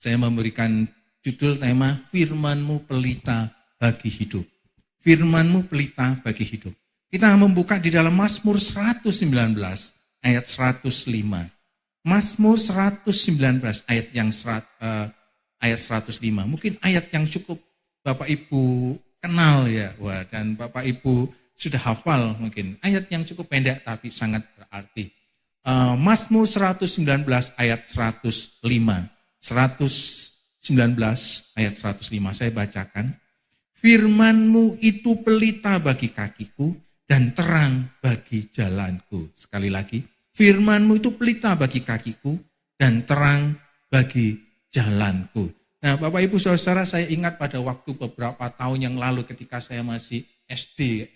Saya memberikan judul tema Firman-Mu pelita bagi hidup. Firman-Mu pelita bagi hidup. Kita membuka di dalam Mazmur 119 ayat 105. Mazmur 119 ayat 105. Mungkin ayat yang cukup Bapak Ibu kenal ya. Dan Bapak Ibu sudah hafal mungkin. Ayat yang cukup pendek tapi sangat berarti. Mazmur 119 ayat 105. 119 ayat 105 saya bacakan. Firman-Mu itu pelita bagi kakiku dan terang bagi jalanku. Sekali lagi, Firman-Mu itu pelita bagi kakiku dan terang bagi jalanku. Nah, Bapak Ibu Saudara, saya ingat pada waktu beberapa tahun yang lalu ketika saya masih SD.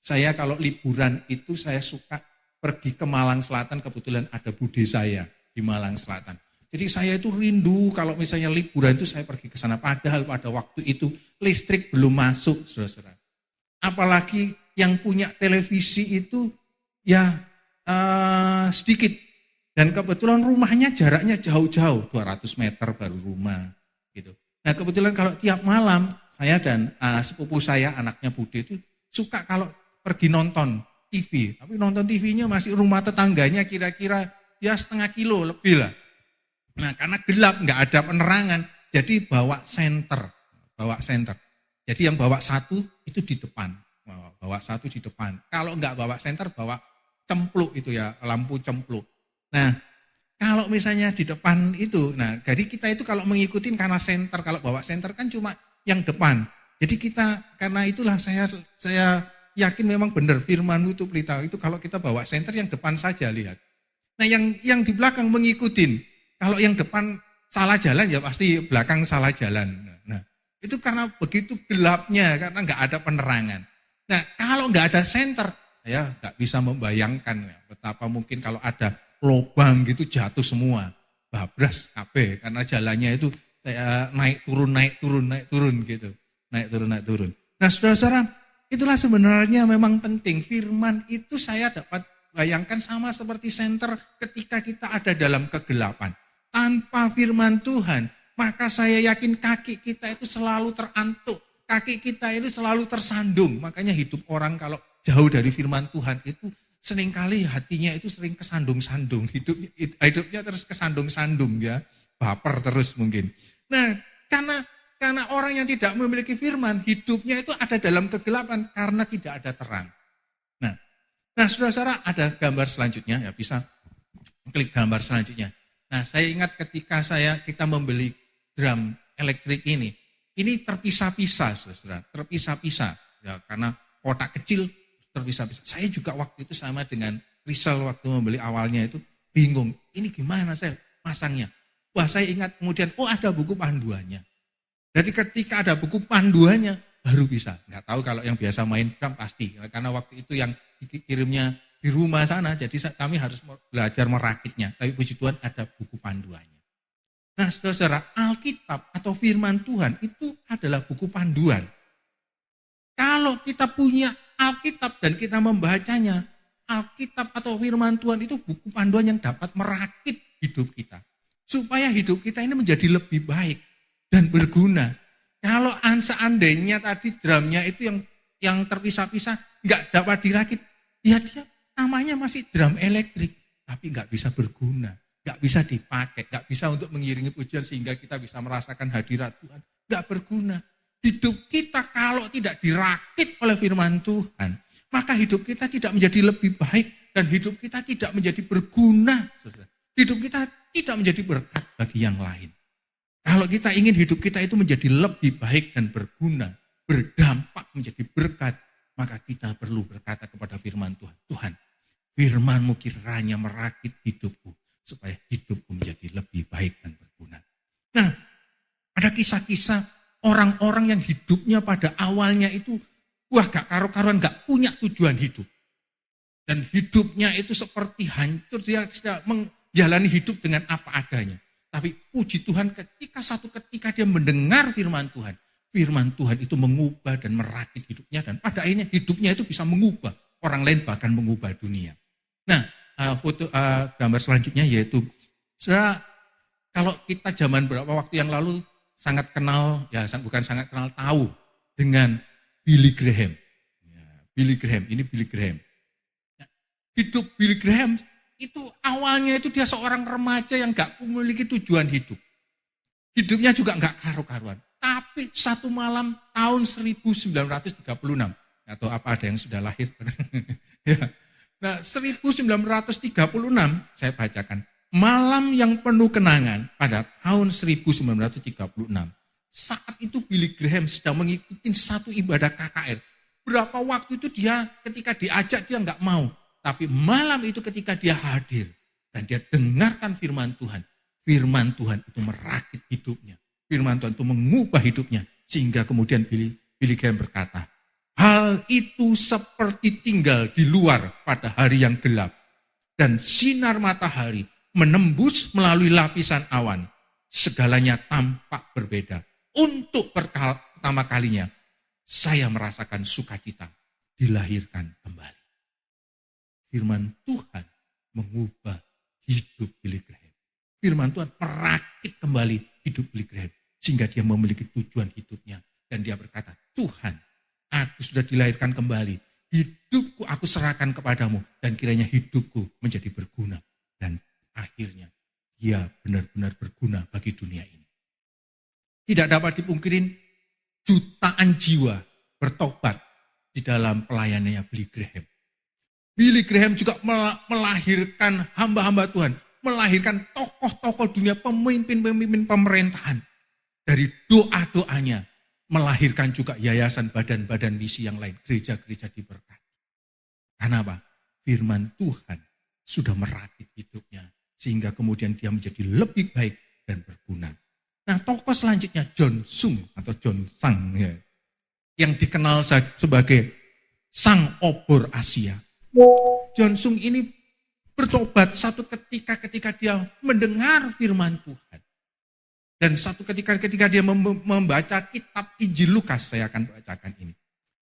Saya kalau liburan itu saya suka pergi ke Malang Selatan, kebetulan ada bude saya di Malang Selatan. Jadi saya itu rindu kalau misalnya liburan itu saya pergi ke sana. Padahal pada waktu itu listrik belum masuk, saudara. Apalagi yang punya televisi itu ya sedikit. Dan kebetulan rumahnya jaraknya jauh-jauh, 200 meter baru rumah. Gitu. Nah kebetulan kalau tiap malam saya dan sepupu saya, anaknya bude itu suka kalau pergi nonton TV. Tapi nonton TV-nya masih rumah tetangganya kira-kira ya setengah kilo lebih lah. Nah karena gelap, nggak ada penerangan, jadi bawa senter. Jadi yang bawa satu itu di depan, bawa satu di depan. Kalau nggak bawa senter, bawa cempluk itu ya, lampu cempluk. Nah kalau misalnya di depan itu, nah jadi kita itu kalau mengikutin karena senter, kalau bawa senter kan cuma yang depan. Jadi kita, karena itulah saya yakin memang benar Firman-Mu itu pelita, itu kalau kita bawa senter yang depan saja lihat. Nah yang di belakang mengikutin. Kalau yang depan salah jalan ya pasti belakang salah jalan. Nah, itu karena begitu gelapnya, karena nggak ada penerangan. Nah, kalau nggak ada senter, saya nggak bisa membayangkan ya, betapa mungkin kalau ada lubang gitu jatuh semua, babras kabeh karena jalannya itu saya naik turun gitu, naik turun. Nah, saudara-saudara, itulah sebenarnya memang penting. Firman itu saya dapat bayangkan sama seperti senter ketika kita ada dalam kegelapan. Tanpa firman Tuhan, maka saya yakin kaki kita itu selalu terantuk. Kaki kita itu selalu tersandung. Makanya hidup orang kalau jauh dari firman Tuhan itu seringkali hatinya itu sering kesandung-sandung. Hidupnya terus kesandung-sandung ya. Baper terus mungkin. Nah karena orang yang tidak memiliki firman, hidupnya itu ada dalam kegelapan karena tidak ada terang. Nah saudara-saudara ada gambar selanjutnya ya, bisa klik gambar selanjutnya. Nah, saya ingat ketika kita membeli drum elektrik ini terpisah-pisah, saudara, terpisah-pisah. Ya, karena kotak kecil terpisah-pisah. Saya juga waktu itu sama dengan Rizal waktu membeli awalnya itu bingung. Ini gimana saya masangnya? Wah, saya ingat kemudian, ada buku panduannya. Jadi ketika ada buku panduannya, baru bisa. Nggak tahu kalau yang biasa main drum pasti. Karena waktu itu yang dikirimnya di rumah sana, jadi kami harus belajar merakitnya. Tapi puji Tuhan ada buku panduannya. Nah saudara, Alkitab atau firman Tuhan itu adalah buku panduan. Kalau kita punya Alkitab dan kita membacanya, Alkitab atau firman Tuhan itu buku panduan yang dapat merakit hidup kita. Supaya hidup kita ini menjadi lebih baik dan berguna. Kalau seandainya tadi drumnya itu yang terpisah-pisah, nggak dapat dirakit, ya dia namanya masih drum elektrik, tapi nggak bisa berguna, nggak bisa dipakai, nggak bisa untuk mengiringi pujian sehingga kita bisa merasakan hadirat Tuhan, nggak berguna. Hidup kita kalau tidak dirakit oleh firman Tuhan, maka hidup kita tidak menjadi lebih baik dan hidup kita tidak menjadi berguna. Hidup kita tidak menjadi berkat bagi yang lain. Kalau kita ingin hidup kita itu menjadi lebih baik dan berguna, berdampak menjadi berkat, maka kita perlu berkata kepada firman Tuhan, Tuhan, firman-Mu kiranya merakit hidupku, supaya hidupku menjadi lebih baik dan berguna. Nah, ada kisah-kisah orang-orang yang hidupnya pada awalnya itu, gak karu-karuan, gak punya tujuan hidup. Dan hidupnya itu seperti hancur, dia tidak menjalani hidup dengan apa adanya. Tapi puji Tuhan ketika dia mendengar firman Tuhan itu mengubah dan merakit hidupnya. Dan pada akhirnya hidupnya itu bisa mengubah orang lain, bahkan mengubah dunia. Nah, gambar selanjutnya yaitu, saudara, Kalau kita zaman beberapa waktu yang lalu sangat kenal, ya bukan sangat kenal, tahu dengan Billy Graham. Ya, Billy Graham, ini Billy Graham. Ya, hidup Billy Graham itu awalnya itu dia seorang remaja yang gak memiliki tujuan hidup. Hidupnya juga gak karu-karuan. Tapi satu malam tahun 1936, atau apa ada yang sudah lahir. Ya. Nah 1936 saya bacakan. Malam yang penuh kenangan pada tahun 1936. Saat itu Billy Graham sedang mengikuti satu ibadah KKR. Berapa waktu itu dia ketika diajak dia nggak mau. Tapi malam itu ketika dia hadir dan dia dengarkan firman Tuhan. Firman Tuhan itu merakit hidupnya. Firman Tuhan itu mengubah hidupnya. Sehingga kemudian Billy Graham berkata, hal itu seperti tinggal di luar pada hari yang gelap. Dan sinar matahari menembus melalui lapisan awan. Segalanya tampak berbeda. Untuk pertama kalinya, saya merasakan sukacita dilahirkan kembali. Firman Tuhan mengubah hidup Billy Graham. Firman Tuhan merakit kembali hidup Billy Graham. Sehingga dia memiliki tujuan hidupnya. Dan dia berkata, Tuhan, aku sudah dilahirkan kembali. Hidupku aku serahkan kepadamu. Dan kiranya hidupku menjadi berguna. Dan akhirnya dia benar-benar berguna bagi dunia ini. Tidak dapat dipungkirin jutaan jiwa bertobat di dalam pelayanannya Billy Graham. Billy Graham juga melahirkan hamba-hamba Tuhan. Melahirkan tokoh-tokoh dunia, pemimpin-pemimpin pemerintahan. Dari doa-doanya melahirkan juga yayasan badan-badan misi yang lain. Gereja-gereja diberkati. Karena apa? Firman Tuhan sudah merakit hidupnya. Sehingga kemudian dia menjadi lebih baik dan berguna. Nah tokoh selanjutnya John Sung atau John Sang. Ya, yang dikenal sebagai Sang Obor Asia. John Sung ini bertobat satu ketika dia mendengar firman Tuhan. Dan satu ketika dia membaca kitab Injil Lukas, saya akan bacakan ini.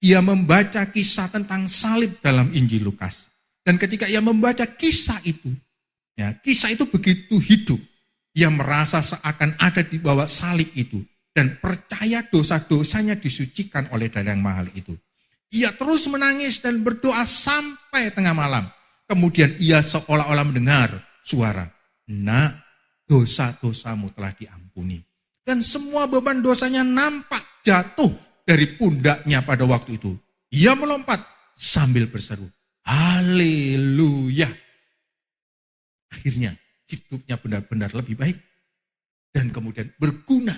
Ia membaca kisah tentang salib dalam Injil Lukas. Dan ketika ia membaca kisah itu, ya, kisah itu begitu hidup. Ia merasa seakan ada di bawah salib itu. Dan percaya dosa-dosanya disucikan oleh darah yang mahal itu. Ia terus menangis dan berdoa sampai tengah malam. Kemudian ia seolah-olah mendengar suara, nak, dosa-dosamu telah diampuni. Dan semua beban dosanya nampak jatuh dari pundaknya pada waktu itu. Ia melompat sambil berseru, haleluya. Akhirnya hidupnya benar-benar lebih baik. Dan kemudian berguna.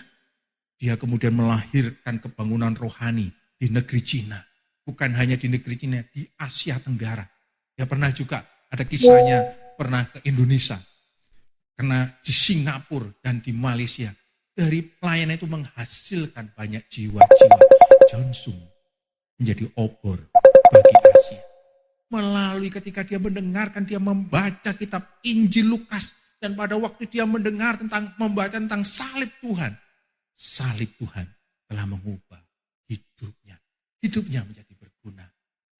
Dia kemudian melahirkan kebangunan rohani di negeri Cina. Bukan hanya di negeri Cina, di Asia Tenggara. Dia pernah juga, ada kisahnya, pernah ke Indonesia. Karena di Singapura dan di Malaysia. Dari pelayanan itu menghasilkan banyak jiwa-jiwa. John Sung menjadi obor bagi Asia. Melalui ketika dia mendengarkan, dia membaca kitab Injil Lukas. Dan pada waktu dia mendengar membaca tentang salib Tuhan. Salib Tuhan telah mengubah hidupnya. Hidupnya menjadi berguna.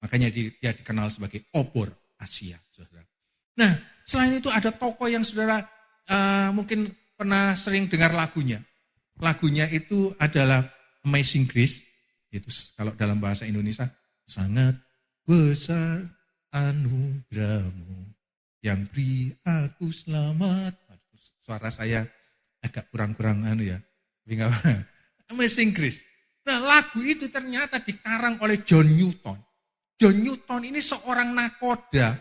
Makanya dia dikenal sebagai obor Asia. Saudara. Nah, selain itu ada tokoh yang saudara mungkin pernah sering dengar lagunya. Lagunya itu adalah Amazing Grace. Itu kalau dalam bahasa Indonesia, sangat besar anugerahmu yang beri aku selamat. Suara saya agak kurang-kurang ya. Amazing Grace. Nah lagu itu ternyata dikarang oleh John Newton. John Newton ini seorang nakoda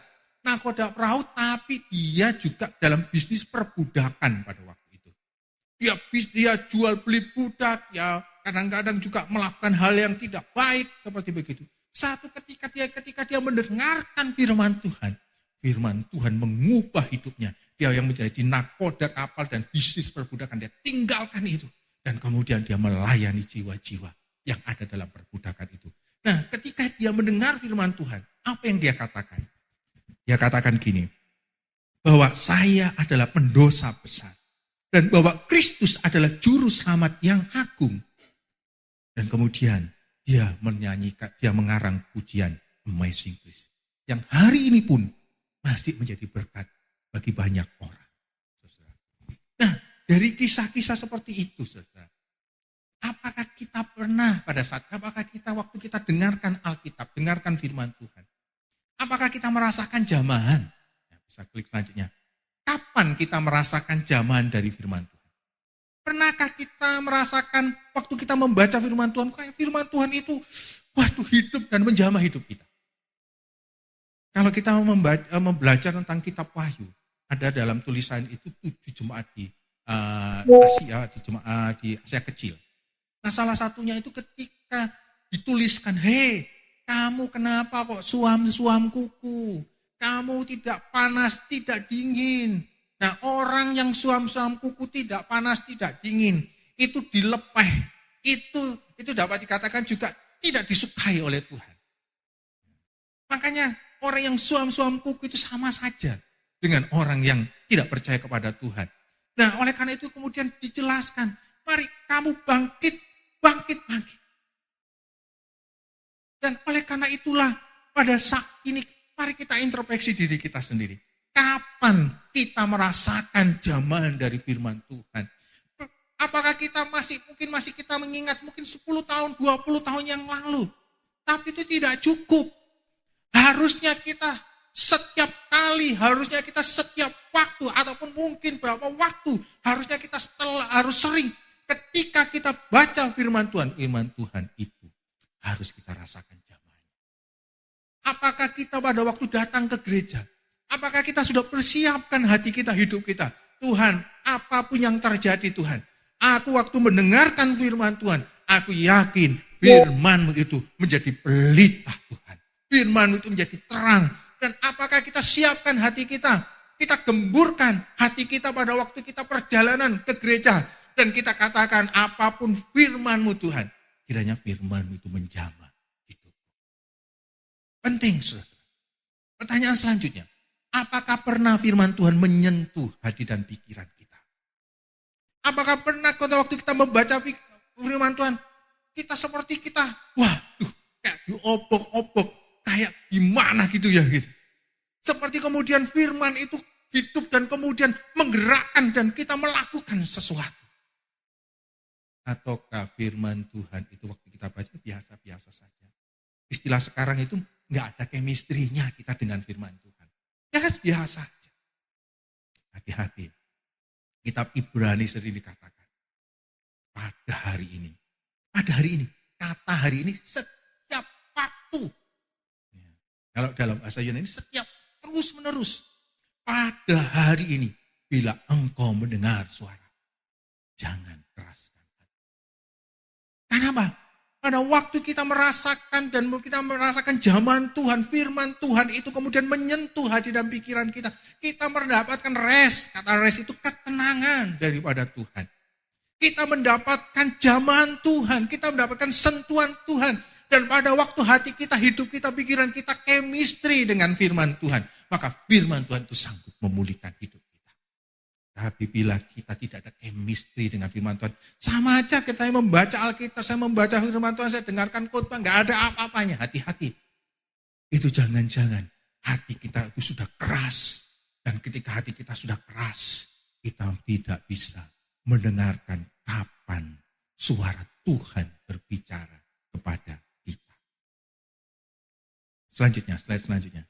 perahu, tapi dia juga dalam bisnis perbudakan pada waktu itu. Dia jual beli budak, ya kadang-kadang juga melakukan hal yang tidak baik seperti begitu. Satu ketika dia mendengarkan firman Tuhan mengubah hidupnya. Dia yang menjadi nakoda kapal dan bisnis perbudakan, dia tinggalkan itu. Dan kemudian dia melayani jiwa-jiwa yang ada dalam perbudakan itu. Nah, ketika dia mendengar firman Tuhan, apa yang dia katakan? Dia katakan gini, bahwa saya adalah pendosa besar. Dan bahwa Kristus adalah juru selamat yang agung. Dan kemudian dia mengarang pujian Amazing Grace. Yang hari ini pun masih menjadi berkat bagi banyak orang. Nah, dari kisah-kisah seperti itu, saudara, apakah kita pernah apakah kita waktu kita dengarkan Alkitab, dengarkan firman Tuhan, apakah kita merasakan jamahan? Ya, bisa klik selanjutnya. Kapan kita merasakan jamahan dari firman Tuhan? Pernahkah kita merasakan waktu kita membaca firman Tuhan, kayak firman Tuhan itu, waduh, hidup dan menjamah hidup kita. Kalau kita belajar tentang kitab Wahyu, ada dalam tulisan itu 7 jemaat di Asia, di Asia kecil. Nah, salah satunya itu ketika dituliskan, hei, kamu kenapa kok suam-suam kuku? Kamu tidak panas, tidak dingin. Nah, orang yang suam-suam kuku tidak panas, tidak dingin, itu dilepeh. Itu dapat dikatakan juga tidak disukai oleh Tuhan. Makanya orang yang suam-suam kuku itu sama saja dengan orang yang tidak percaya kepada Tuhan. Nah, oleh karena itu kemudian dijelaskan, mari kamu bangkit. Dan oleh karena itulah pada saat ini mari kita introspeksi diri kita sendiri. Kapan kita merasakan jamahan dari firman Tuhan? Apakah kita masih kita mengingat mungkin 10 tahun, 20 tahun yang lalu. Tapi itu tidak cukup. Harusnya kita setiap kali, harusnya kita setiap waktu, ataupun mungkin berapa waktu, harusnya kita harus sering ketika kita baca firman Tuhan itu harus kita rasakan jamahan. Apakah kita pada waktu datang ke gereja, apakah kita sudah persiapkan hati kita, hidup kita? Tuhan, apapun yang terjadi Tuhan, aku waktu mendengarkan firman Tuhan, aku yakin firman-Mu itu menjadi pelita Tuhan. Firman-Mu itu menjadi terang. Dan apakah kita siapkan hati kita? Kita gemburkan hati kita pada waktu kita perjalanan ke gereja. Dan kita katakan apapun firman-Mu Tuhan. Kiranya firman-Mu itu menjamah hidup. Penting, saudara. Pertanyaan selanjutnya. Apakah pernah firman Tuhan menyentuh hati dan pikiran kita? Apakah pernah waktu kita membaca firman Tuhan, kita seperti kita, waduh, kayak diobok-obok, kayak gimana gitu ya gitu. Seperti kemudian firman itu hidup dan kemudian menggerakkan dan kita melakukan sesuatu. Ataukah firman Tuhan itu waktu kita baca biasa-biasa saja. Istilah sekarang itu nggak ada chemistry-nya kita dengan firman Tuhan. Ya biasa saja. Hati-hati. Kitab Ibrani sering dikatakan. Pada hari ini, kata hari ini setiap waktu. Ya. Kalau dalam bahasa Yunani setiap terus menerus. Pada hari ini, bila engkau mendengar suara, jangan keraskan hati. Kenapa? Pada waktu kita merasakan zaman Tuhan, firman Tuhan itu kemudian menyentuh hati dan pikiran kita. Kita mendapatkan rest, kata rest itu ketenangan daripada Tuhan. Kita mendapatkan zaman Tuhan, kita mendapatkan sentuhan Tuhan. Dan pada waktu hati kita, hidup kita, pikiran kita chemistry dengan firman Tuhan. Maka firman Tuhan itu sanggup memulihkan hidup kita. Tapi bila kita tidak ada chemistry dengan firman Tuhan, sama aja kita membaca Alkitab, saya membaca firman Tuhan, saya dengarkan khotbah, nggak ada apa-apanya. Hati-hati. Itu jangan-jangan hati kita itu sudah keras. Dan ketika hati kita sudah keras, kita tidak bisa mendengarkan kapan suara Tuhan berbicara kepada kita. Selanjutnya, slide selanjutnya.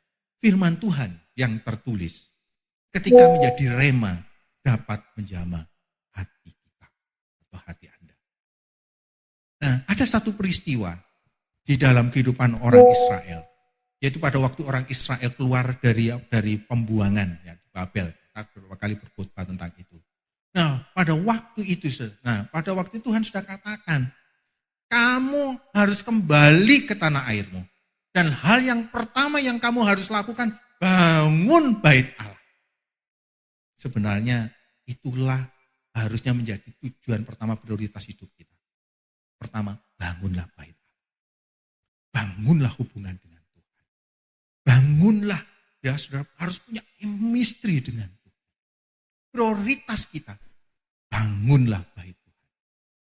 Firman Tuhan yang tertulis ketika menjadi rema dapat menjamah hati kita atau hati Anda. Nah, ada satu peristiwa di dalam kehidupan orang Israel, yaitu pada waktu orang Israel keluar dari pembuangan ya, di Babel. Kita beberapa kali berkhotbah tentang itu. Nah, pada waktu itu Tuhan sudah katakan, kamu harus kembali ke tanah airmu. Dan hal yang pertama yang kamu harus lakukan, bangun bait Allah. Sebenarnya itulah harusnya menjadi tujuan pertama, prioritas hidup kita. Pertama, bangunlah bait Allah. Bangunlah hubungan dengan Tuhan. Bangunlah, ya saudara harus punya chemistry dengan Tuhan. Prioritas kita, bangunlah bait Tuhan.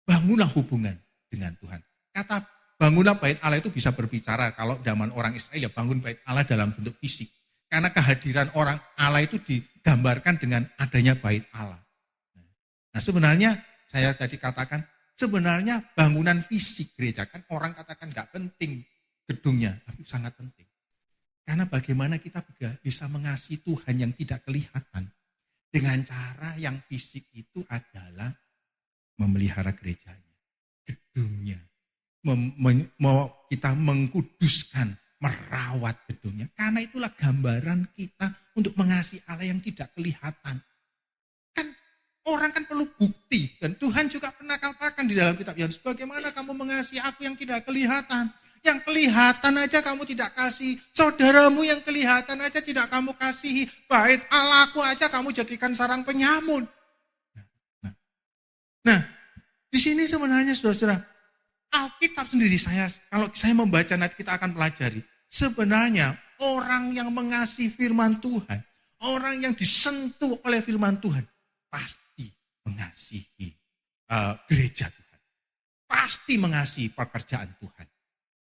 Bangunlah hubungan dengan Tuhan. Kata bangunlah bait Allah itu bisa berbicara kalau zaman orang Israel ya bangun bait Allah dalam bentuk fisik. Karena kehadiran orang Allah itu digambarkan dengan adanya bait Allah. Nah sebenarnya saya tadi katakan, sebenarnya bangunan fisik gereja kan orang katakan nggak penting gedungnya, tapi sangat penting. Karena bagaimana kita bisa mengasihi Tuhan yang tidak kelihatan dengan cara yang fisik itu adalah memelihara gerejanya, gedungnya. Mau kita mengkuduskan, merawat gedungnya. Karena itulah gambaran kita untuk mengasihi Allah yang tidak kelihatan. Kan orang kan perlu bukti. Dan Tuhan juga pernah katakan di dalam kitab Yohanes, bagaimana kamu mengasihi aku yang tidak kelihatan. Yang kelihatan aja kamu tidak kasih. Saudaramu yang kelihatan aja tidak kamu kasihi. Bait Allahku aja kamu jadikan sarang penyamun. Nah, di sini sebenarnya saudara-saudara, Alkitab sendiri kalau saya membaca nanti kita akan pelajari. Sebenarnya orang yang mengasihi firman Tuhan, orang yang disentuh oleh firman Tuhan, pasti mengasihi gereja Tuhan. Pasti mengasihi pekerjaan Tuhan.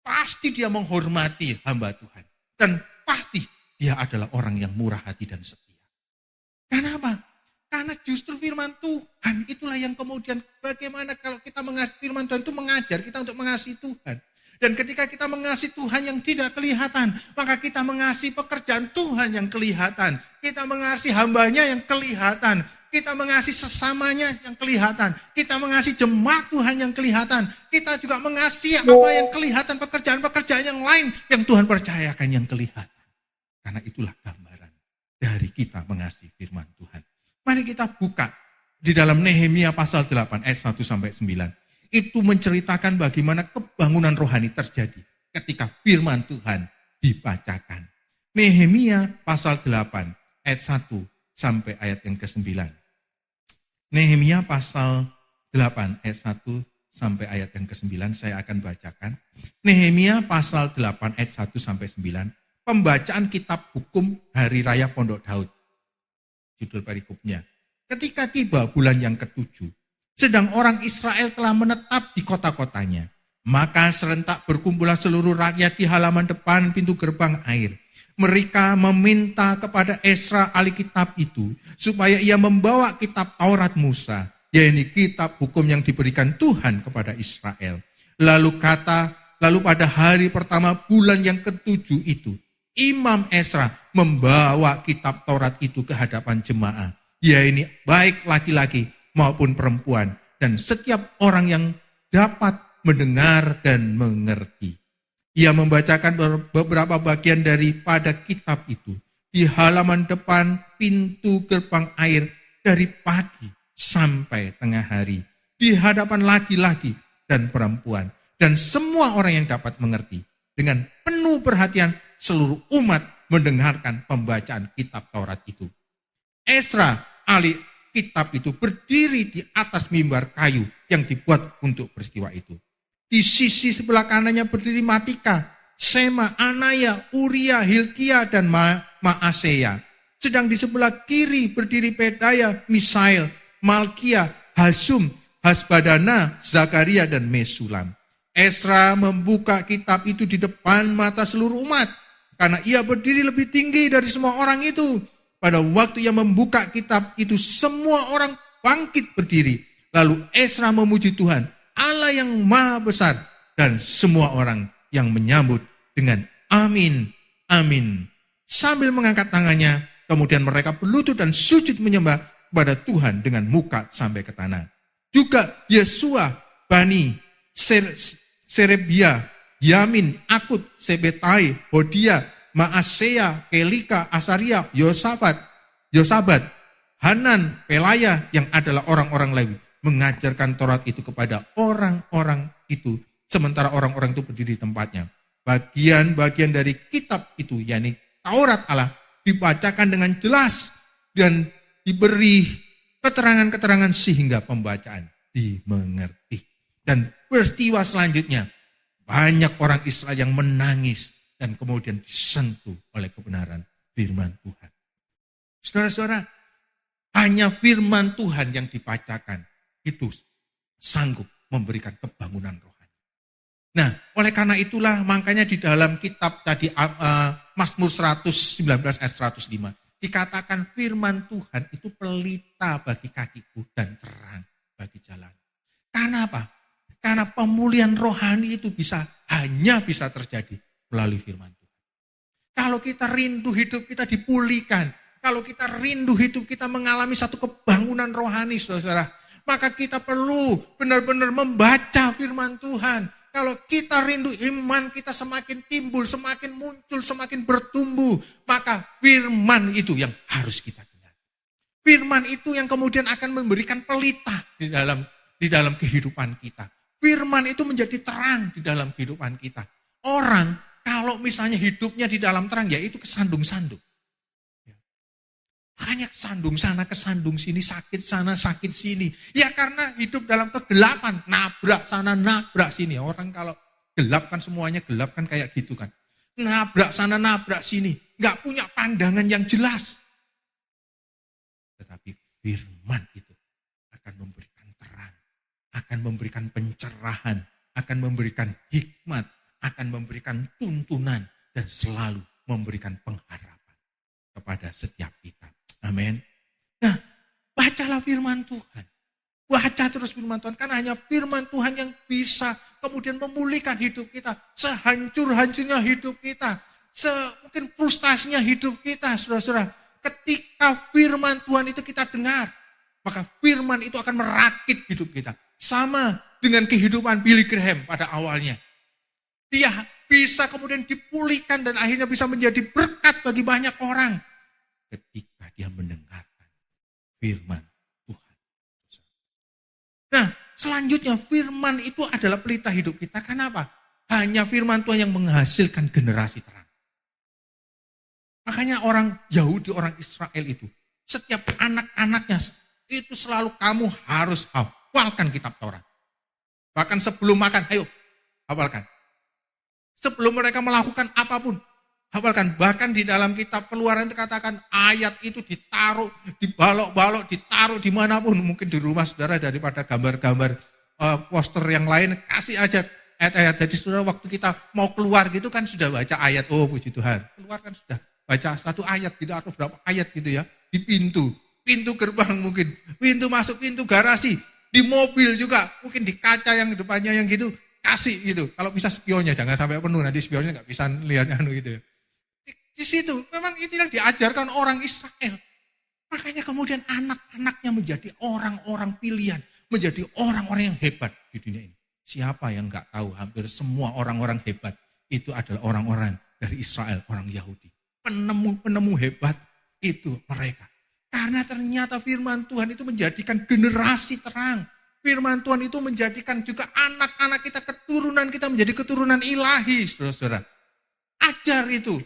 Pasti dia menghormati hamba Tuhan. Dan pasti dia adalah orang yang murah hati dan setia. Kenapa? Karena justru firman Tuhan itulah yang kemudian bagaimana kalau kita mengasihi firman Tuhan itu mengajar kita untuk mengasihi Tuhan. Dan ketika kita mengasihi Tuhan yang tidak kelihatan, maka kita mengasihi pekerjaan Tuhan yang kelihatan. Kita mengasihi hambanya yang kelihatan. Kita mengasihi sesamanya yang kelihatan. Kita mengasihi jemaat Tuhan yang kelihatan. Kita juga mengasihi apa yang kelihatan, pekerjaan-pekerjaan yang lain yang Tuhan percayakan yang kelihatan. Karena itulah gambaran dari kita mengasihi firman Tuhan. Mari kita buka di dalam Nehemia pasal 8 ayat 1 sampai 9. Itu menceritakan bagaimana kebangunan rohani terjadi ketika firman Tuhan dibacakan. Nehemia pasal 8 ayat 1 sampai ayat yang ke-9. Nehemia pasal 8 ayat 1 sampai ayat yang ke-9 saya akan bacakan. Nehemia pasal 8 ayat 1 sampai 9. Pembacaan kitab hukum hari raya Pondok Daud. Judul perikopnya. Ketika tiba bulan yang ke-7, sedang orang Israel telah menetap di kota-kotanya, maka serentak berkumpullah seluruh rakyat di halaman depan pintu gerbang air. Mereka meminta kepada Esra ahli kitab itu, supaya ia membawa kitab Taurat Musa, yaitu kitab hukum yang diberikan Tuhan kepada Israel. Lalu pada hari pertama bulan yang ke-7 itu, Imam Esra membawa kitab Taurat itu ke hadapan jemaah, yaitu baik laki-laki maupun perempuan, dan setiap orang yang dapat mendengar dan mengerti. Ia membacakan beberapa bagian daripada kitab itu di halaman depan pintu gerbang air dari pagi sampai tengah hari, di hadapan laki-laki dan perempuan, dan semua orang yang dapat mengerti. Dengan penuh perhatian, seluruh umat mendengarkan pembacaan kitab Taurat itu. Esra, ahli kitab itu, berdiri di atas mimbar kayu yang dibuat untuk peristiwa itu. Di sisi sebelah kanannya berdiri Matika, Sema, Anaya, Uria, Hilkia, dan Maaseya. Sedang di sebelah kiri berdiri Pedaya, Misael, Malkia, Hasum, Hasbadana, Zakaria, dan Mesulam. Esra membuka kitab itu di depan mata seluruh umat, karena ia berdiri lebih tinggi dari semua orang itu. Pada waktu ia membuka kitab itu, semua orang bangkit berdiri. Lalu Esra memuji Tuhan, Allah yang maha besar, dan semua orang yang menyambut dengan amin, amin. Sambil mengangkat tangannya, kemudian mereka berlutut dan sujud menyembah kepada Tuhan dengan muka sampai ke tanah. Juga Yesua, Bani, Serebia, Yamin, Akut, Sebetai, Hodia, Maaseya, Kelika, Asaria, Yosabat, Hanan, Pelaya yang adalah orang-orang Lewi mengajarkan Taurat itu kepada orang-orang itu, sementara orang-orang itu berdiri di tempatnya. Bagian-bagian dari kitab itu, yakni Taurat Allah, dibacakan dengan jelas dan diberi keterangan-keterangan sehingga pembacaan dimengerti. Dan peristiwa selanjutnya, banyak orang Israel yang menangis dan kemudian disentuh oleh kebenaran firman Tuhan. Saudara-saudara, hanya firman Tuhan yang dibacakan itu sanggup memberikan kebangunan rohani. Nah, oleh karena itulah makanya di dalam kitab tadi Mazmur 119 ayat 105, dikatakan firman Tuhan itu pelita bagi kakiku dan terang bagi jalan. Karena apa? Karena pemulihan rohani itu hanya bisa terjadi melalui firman Tuhan. Kalau kita rindu hidup kita dipulihkan, kalau kita rindu hidup kita mengalami satu kebangunan rohani, saudara, maka kita perlu benar-benar membaca firman Tuhan. Kalau kita rindu iman kita semakin timbul, semakin muncul, semakin bertumbuh, maka firman itu yang harus kita dengar. Firman itu yang kemudian akan memberikan pelita di dalam kehidupan kita. Firman itu menjadi terang di dalam kehidupan kita. Orang kalau misalnya hidupnya di dalam terang, ya itu kesandung-sandung. Hanya kesandung sana, kesandung sini, sakit sana, sakit sini. Ya karena hidup dalam kegelapan, nabrak sana, nabrak sini. Orang kalau gelap kan semuanya gelap kan kayak gitu kan. Nabrak sana, nabrak sini. Nggak punya pandangan yang jelas. Tetapi firman itu akan memberikan terang, akan memberikan pencerahan, akan memberikan hikmat, akan memberikan tuntunan, dan selalu memberikan pengharapan kepada setiap kita. Amin. Nah, bacalah firman Tuhan. Baca terus firman Tuhan. Karena hanya firman Tuhan yang bisa kemudian memulihkan hidup kita. Sehancur-hancurnya hidup kita. Mungkin frustasinya hidup kita, saudara-saudara. Ketika firman Tuhan itu kita dengar, maka firman itu akan merakit hidup kita. Sama dengan kehidupan Billy Graham pada awalnya. Dia bisa kemudian dipulihkan dan akhirnya bisa menjadi berkat bagi banyak orang. Ketika dia mendengarkan firman Tuhan. Nah, selanjutnya firman itu adalah pelita hidup kita. Kenapa? Hanya firman Tuhan yang menghasilkan generasi terang. Makanya orang Yahudi, orang Israel itu, setiap anak-anaknya itu selalu kamu harus hafalkan kitab Taurat. Bahkan sebelum makan, ayo hafalkan. Sebelum mereka melakukan apapun, hafalkan. Bahkan di dalam kitab Keluaran itu katakan ayat itu ditaruh, dibalok-balok, ditaruh dimanapun. Mungkin di rumah saudara daripada gambar-gambar poster yang lain, kasih aja ayat-ayat. Jadi saudara waktu kita mau keluar gitu kan sudah baca ayat, oh puji Tuhan. Keluar kan sudah baca satu ayat, tidak atau berapa ayat gitu ya. Di pintu gerbang mungkin, pintu masuk, pintu garasi, di mobil juga, mungkin di kaca yang depannya yang gitu, kasih gitu. Kalau bisa spionnya, jangan sampai penuh, nanti spionnya nggak bisa lihat gitu ya. Di situ memang itu yang diajarkan orang Israel. Makanya kemudian anak-anaknya menjadi orang-orang pilihan, menjadi orang-orang yang hebat di dunia ini. Siapa yang nggak tahu hampir semua orang-orang hebat itu adalah orang-orang dari Israel, orang Yahudi. Penemu-penemu hebat itu mereka. Karena ternyata firman Tuhan itu menjadikan generasi terang. Firman Tuhan itu menjadikan juga anak-anak kita, keturunan kita menjadi keturunan ilahi, saudara-saudara. Ajar itu.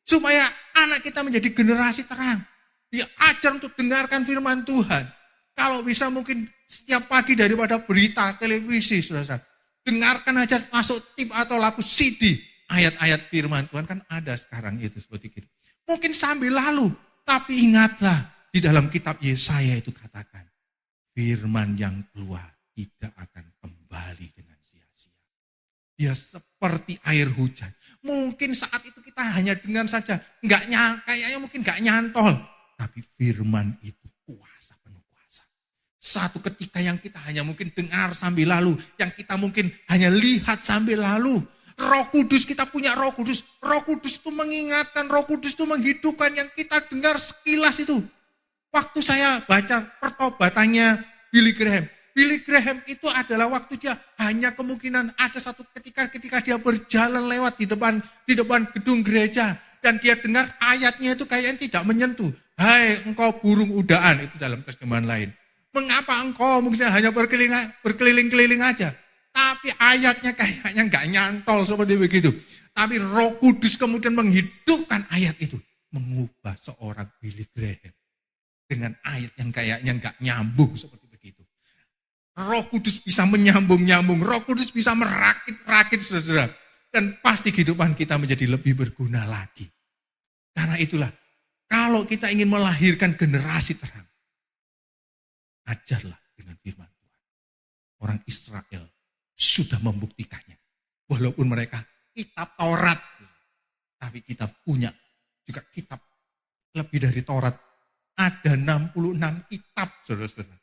Supaya anak kita menjadi generasi terang. Dia ajar untuk dengarkan firman Tuhan. Kalau bisa mungkin setiap pagi daripada berita, televisi, saudara-saudara. Dengarkan aja masuk tip atau lagu CD. Ayat-ayat firman Tuhan kan ada sekarang itu seperti itu. Mungkin sambil lalu, tapi ingatlah di dalam kitab Yesaya itu katakan. Firman yang keluar tidak akan kembali dengan sia-sia. Dia seperti air hujan. Mungkin saat itu kita hanya dengar saja, kayaknya mungkin nggak nyantol. Tapi firman itu kuasa, penuh kuasa. Satu ketika yang kita hanya mungkin dengar sambil lalu, yang kita mungkin hanya lihat sambil lalu. Roh Kudus, kita punya Roh Kudus. Roh Kudus itu mengingatkan, Roh Kudus itu menghidupkan yang kita dengar sekilas itu. Waktu saya baca pertobatannya Billy Graham. Billy Graham itu adalah waktu dia hanya kemungkinan ada satu ketika dia berjalan lewat di depan gedung gereja. Dan dia dengar ayatnya itu kayaknya tidak menyentuh. Hai engkau burung udaan, itu dalam terjemahan lain. Mengapa engkau mungkin hanya berkeliling-keliling aja. Tapi ayatnya kayaknya nggak nyantol seperti begitu. Tapi Roh Kudus kemudian menghidupkan ayat itu. Mengubah seorang Billy Graham. Dengan ayat yang kayaknya nggak nyambung seperti begitu. Roh Kudus bisa menyambung-nyambung, Roh Kudus bisa merakit-rakit, saudara. Dan pasti kehidupan kita menjadi lebih berguna lagi. Karena itulah, kalau kita ingin melahirkan generasi terang, ajarlah dengan firman Tuhan. Orang Israel sudah membuktikannya. Walaupun mereka kitab Taurat, tapi kita punya juga kitab lebih dari Taurat. Ada 66 kitab, saudara-saudara.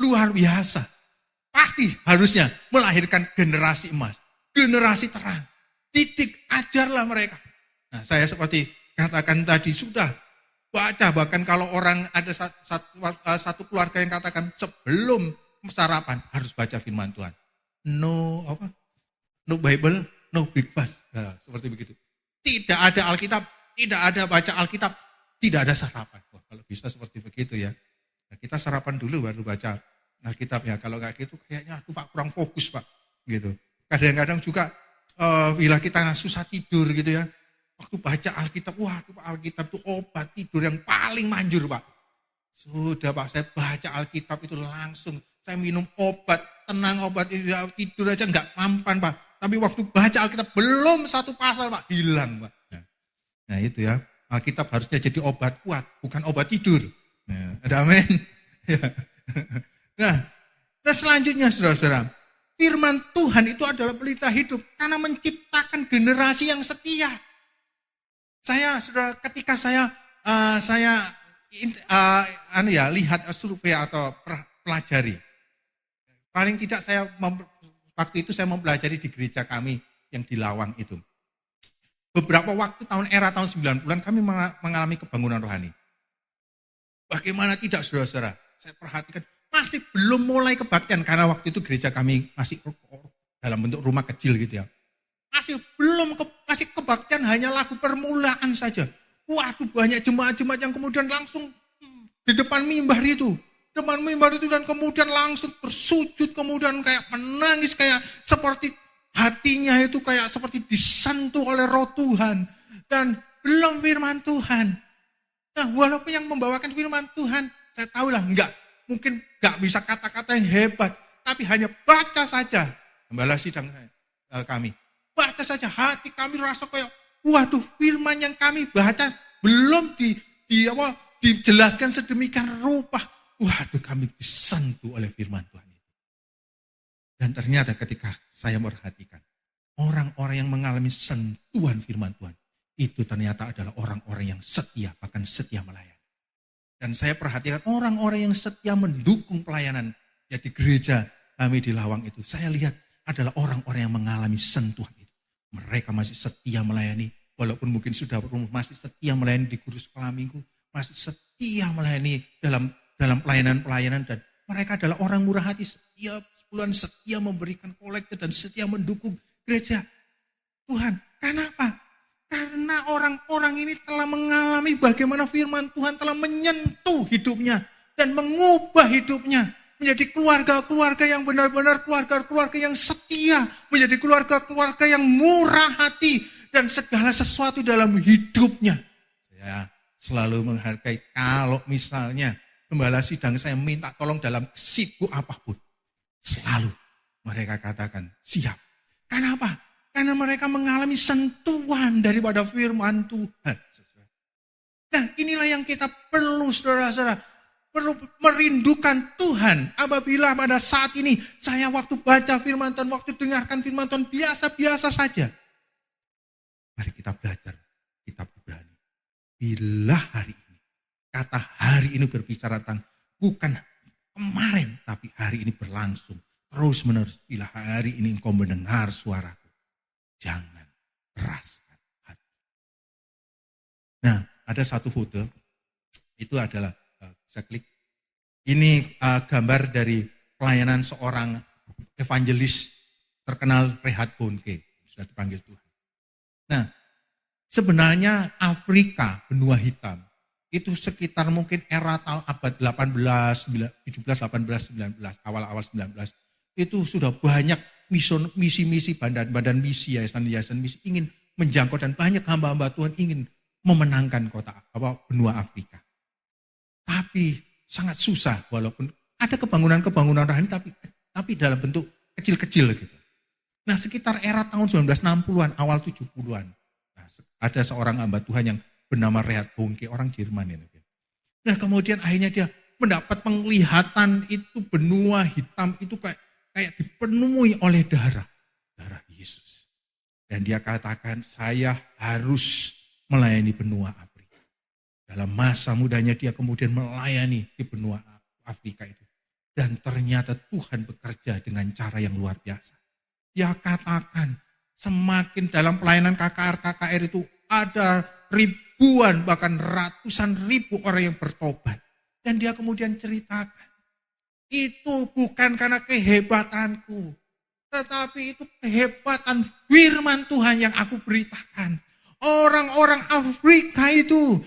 Luar biasa. Pasti harusnya melahirkan generasi emas. Generasi terang. Didik, ajarlah mereka. Nah, saya seperti katakan tadi, sudah baca. Bahkan kalau orang ada satu keluarga yang katakan sebelum sarapan harus baca firman Tuhan. No Bible, no breakfast. Nah, seperti begitu. Tidak ada Alkitab, tidak ada baca Alkitab, tidak ada sarapan. Wah, kalau bisa seperti begitu ya. Nah, kita sarapan dulu baru baca Alkitab ya. Kalau nggak gitu kayaknya aku Pak kurang fokus Pak. Gitu. Kadang-kadang juga bila kita susah tidur gitu ya. Waktu baca Alkitab, wah Alkitab itu obat tidur yang paling manjur Pak. Sudah Pak, saya baca Alkitab itu langsung. Saya minum obat, tenang obat tidur aja nggak mampan Pak. Tapi waktu baca Alkitab belum satu pasal Pak, hilang Pak. Nah itu ya, Alkitab harusnya jadi obat kuat, bukan obat tidur. Nah, ada amin. Nah, selanjutnya saudara-saudara, firman Tuhan itu adalah pelita hidup karena menciptakan generasi yang setia. Saudara, ketika saya lihat survei atau pelajari, paling tidak waktu itu saya mempelajari di gereja kami yang di Lawang itu. Beberapa waktu tahun 90-an kami mengalami kebangunan rohani. Bagaimana tidak saudara-saudara? Saya perhatikan masih belum mulai kebaktian karena waktu itu gereja kami masih dalam bentuk rumah kecil gitu ya. Masih kebaktian hanya lagu permulaan saja. Waduh banyak jemaat-jemaat yang kemudian langsung di depan mimbar itu. Dan kemudian langsung bersujud, kemudian kayak menangis, kayak seperti hatinya itu kayak seperti disentuh oleh roh Tuhan. Dan belum firman Tuhan. Nah walaupun yang membawakan firman Tuhan, saya tahulah mungkin enggak bisa kata-kata yang hebat. Tapi hanya baca saja. Gembala sidang kami. Baca saja, hati kami rasa kayak, waduh firman yang kami baca belum dijelaskan sedemikian rupa. Waduh kami disentuh oleh firman Tuhan itu. Dan ternyata ketika saya memperhatikan, orang-orang yang mengalami sentuhan firman Tuhan, itu ternyata adalah orang-orang yang setia, bahkan setia melayani. Dan saya perhatikan orang-orang yang setia mendukung pelayanan ya di gereja kami di Lawang itu. Saya lihat adalah orang-orang yang mengalami sentuhan itu. Mereka masih setia melayani, walaupun mungkin sudah masih setia melayani di kursus sekolah minggu, masih setia melayani dalam pelayanan-pelayanan, dan mereka adalah orang murah hati, setiap bulan setia memberikan kolektif dan setia mendukung gereja Tuhan. Kenapa? Karena orang-orang ini telah mengalami bagaimana firman Tuhan telah menyentuh hidupnya dan mengubah hidupnya. Menjadi keluarga-keluarga yang benar-benar keluarga-keluarga yang setia. Menjadi keluarga-keluarga yang murah hati. Dan segala sesuatu dalam hidupnya. Saya selalu menghargai kalau misalnya gembala sidang saya minta tolong dalam sibuk apapun. Selalu mereka katakan siap. Kenapa? Karena mereka mengalami sentuhan daripada firman Tuhan. Nah inilah yang kita perlu saudara-saudara. Perlu merindukan Tuhan. Apabila pada saat ini saya waktu baca firman Tuhan, waktu dengarkan firman Tuhan biasa-biasa saja. Mari kita belajar kitab Ibrani. Bila hari ini, kata hari ini berbicara tentang bukan kemarin, tapi hari ini berlangsung. Terus menerus, bila hari ini engkau mendengar suaraku, jangan keraskan hati. Nah, ada satu foto, itu adalah bisa klik. Ini gambar dari pelayanan seorang evangelis terkenal Reinhard Bonnke. Sudah dipanggil Tuhan. Nah, sebenarnya Afrika, benua hitam, itu sekitar mungkin era abad 18, 17, 18, 19, awal-awal 19. Itu sudah banyak misi-misi, badan-badan misi, yayasan-yayasan misi ingin menjangkau dan banyak hamba-hamba Tuhan ingin memenangkan benua Afrika. Tapi sangat susah walaupun ada kebangunan rohani tapi dalam bentuk kecil-kecil gitu. Nah sekitar era tahun 1960-an, awal 70-an. Nah, ada seorang hamba Tuhan yang bernama Reinhard Bonnke, orang Jerman ini. Nah kemudian akhirnya dia mendapat penglihatan itu benua hitam itu kayak dipenuhi oleh darah Yesus. Dan dia katakan saya harus melayani benua Afrika. Dalam masa mudanya dia kemudian melayani di benua Afrika itu. Dan ternyata Tuhan bekerja dengan cara yang luar biasa. Dia katakan semakin dalam pelayanan KKR itu ada ribuan bahkan ratusan ribu orang yang bertobat. Dan dia kemudian ceritakan, itu bukan karena kehebatanku, tetapi itu kehebatan firman Tuhan yang aku beritakan. Orang-orang Afrika itu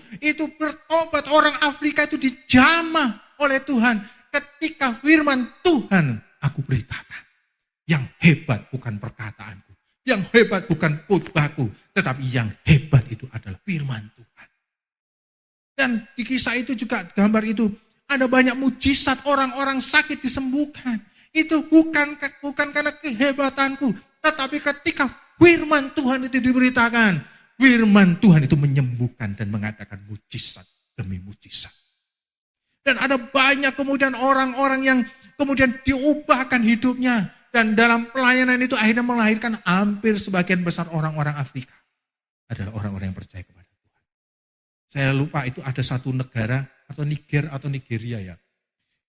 bertobat, orang Afrika itu dijamah oleh Tuhan ketika firman Tuhan aku beritakan. Yang hebat bukan perkataanku, yang hebat bukan khotbahku, tetapi yang hebat itu adalah firman Tuhan. Dan di kisah itu juga gambar itu ada banyak mujizat, orang-orang sakit disembuhkan. Itu bukan karena kehebatanku, tetapi ketika firman Tuhan itu diberitakan, firman Tuhan itu menyembuhkan dan mengadakan mujizat demi mujizat. Dan ada banyak kemudian orang-orang yang kemudian diubahkan hidupnya. Dan dalam pelayanan itu akhirnya melahirkan hampir sebagian besar orang-orang Afrika. Adalah orang-orang yang percaya kepada Tuhan. Saya lupa itu ada satu negara atau Niger atau Nigeria ya.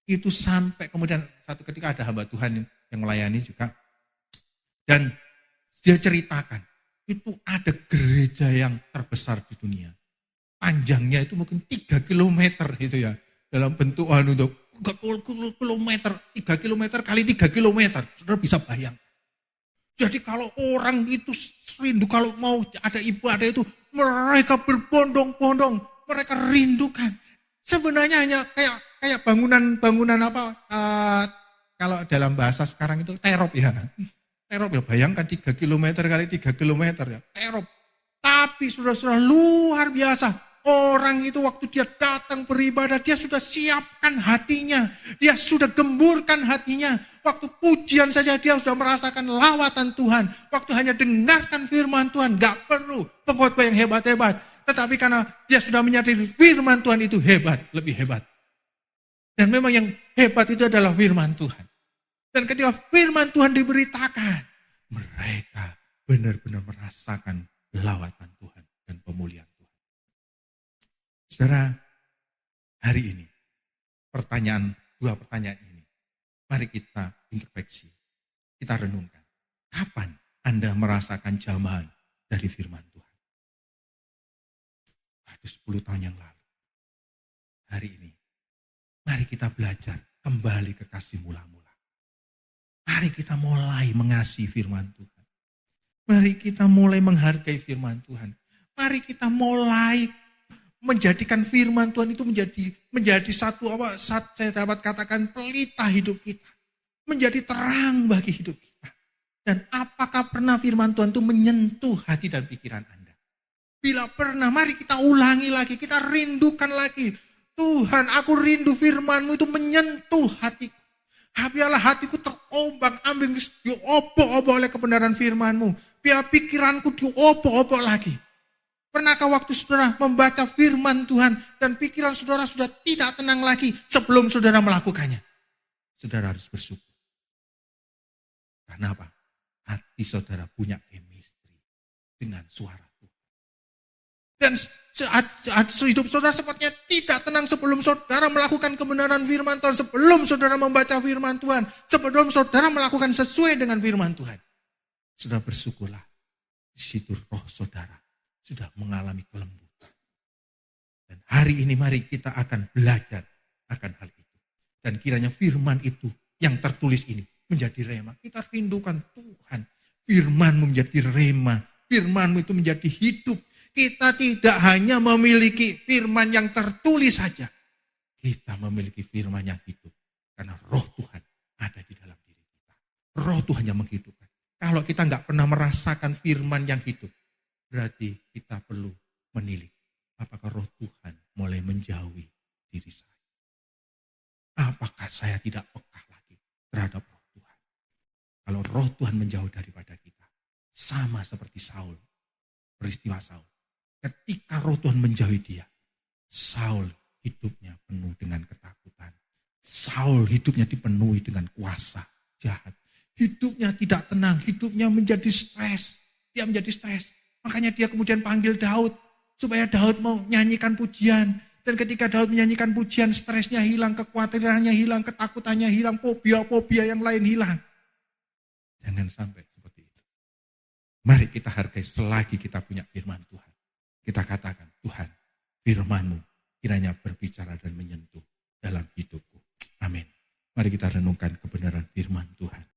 Itu sampai kemudian satu ketika ada hamba Tuhan yang melayani juga. Dan dia ceritakan, itu ada gereja yang terbesar di dunia. Panjangnya itu mungkin 3 kilometer gitu ya. Dalam bentuk untuk 3 kilometer, 3 kilometer kali 3 kilometer. Saudara bisa bayangkan. Jadi kalau orang itu rindu, kalau mau ada ibadah itu, mereka berbondong-bondong, mereka rindukan. Sebenarnya hanya kayak bangunan apa, kalau dalam bahasa sekarang itu terop ya. Terop ya, bayangkan 3 kilometer kali 3 kilometer ya, terop. Tapi saudara-saudara luar biasa. Orang itu waktu dia datang beribadah, dia sudah siapkan hatinya. Dia sudah gemburkan hatinya. Waktu pujian saja dia sudah merasakan lawatan Tuhan. Waktu hanya dengarkan firman Tuhan, gak perlu pengkhotbah yang hebat-hebat. Tetapi karena dia sudah menyadari firman Tuhan itu hebat, lebih hebat. Dan memang yang hebat itu adalah firman Tuhan. Dan ketika firman Tuhan diberitakan, mereka benar-benar merasakan lawatan Tuhan dan pemulihan Tuhan. Saudara, hari ini dua pertanyaan ini, mari kita introspeksi, kita renungkan. Kapan Anda merasakan jamahan dari firman Tuhan? Ada 10 tahun yang lalu. Hari ini, mari kita belajar kembali ke kasih mula-mula. Mari kita mulai mengasihi firman Tuhan. Mari kita mulai menghargai firman Tuhan. Mari kita mulai menjadikan firman Tuhan itu menjadi satu saya dapat katakan pelita hidup kita. Menjadi terang bagi hidup kita. Dan apakah pernah firman Tuhan itu menyentuh hati dan pikiran Anda? Bila pernah, mari kita ulangi lagi, kita rindukan lagi. Tuhan, aku rindu firman-Mu itu menyentuh hatiku. Biarlah hatiku terombang-ambing, diobok-obok oleh kebenaran firman-Mu. Biar pikiranku diobok-obok lagi. Pernahkah waktu saudara membaca firman Tuhan dan pikiran saudara sudah tidak tenang lagi sebelum saudara melakukannya? Saudara harus bersyukur. Karena apa? Hati saudara punya chemistry dengan suara Tuhan. Dan saat hidup saudara sepertinya tidak tenang sebelum saudara melakukan kebenaran firman Tuhan, sebelum saudara membaca firman Tuhan, sebelum saudara melakukan sesuai dengan firman Tuhan. Saudara bersyukurlah. Di situ roh saudara sudah mengalami kelembutan. Dan hari ini mari kita akan belajar akan hal itu. Dan kiranya firman itu yang tertulis ini menjadi rema. Kita rindukan Tuhan. Firman-Mu menjadi rema. Firman-Mu itu menjadi hidup. Kita tidak hanya memiliki firman yang tertulis saja. Kita memiliki firman yang hidup. Karena roh Tuhan ada di dalam diri kita. Roh Tuhan yang menghidupkan. Kalau kita nggak pernah merasakan firman yang hidup, berarti kita perlu menilik. Apakah roh Tuhan mulai menjauhi diri saya? Apakah saya tidak peka lagi terhadap roh Tuhan? Kalau roh Tuhan menjauh daripada kita, sama seperti Saul, peristiwa Saul. Ketika roh Tuhan menjauhi dia, Saul hidupnya penuh dengan ketakutan. Saul hidupnya dipenuhi dengan kuasa jahat. Hidupnya tidak tenang, hidupnya menjadi stres. Dia menjadi stres. Makanya dia kemudian panggil Daud, supaya Daud mau nyanyikan pujian. Dan ketika Daud menyanyikan pujian, stresnya hilang, kekhawatirannya hilang, ketakutannya hilang, fobia-fobia yang lain hilang. Jangan sampai seperti itu. Mari kita hargai selagi kita punya firman Tuhan. Kita katakan, Tuhan, firman-Mu kiranya berbicara dan menyentuh dalam hidupku. Amin. Mari kita renungkan kebenaran firman Tuhan.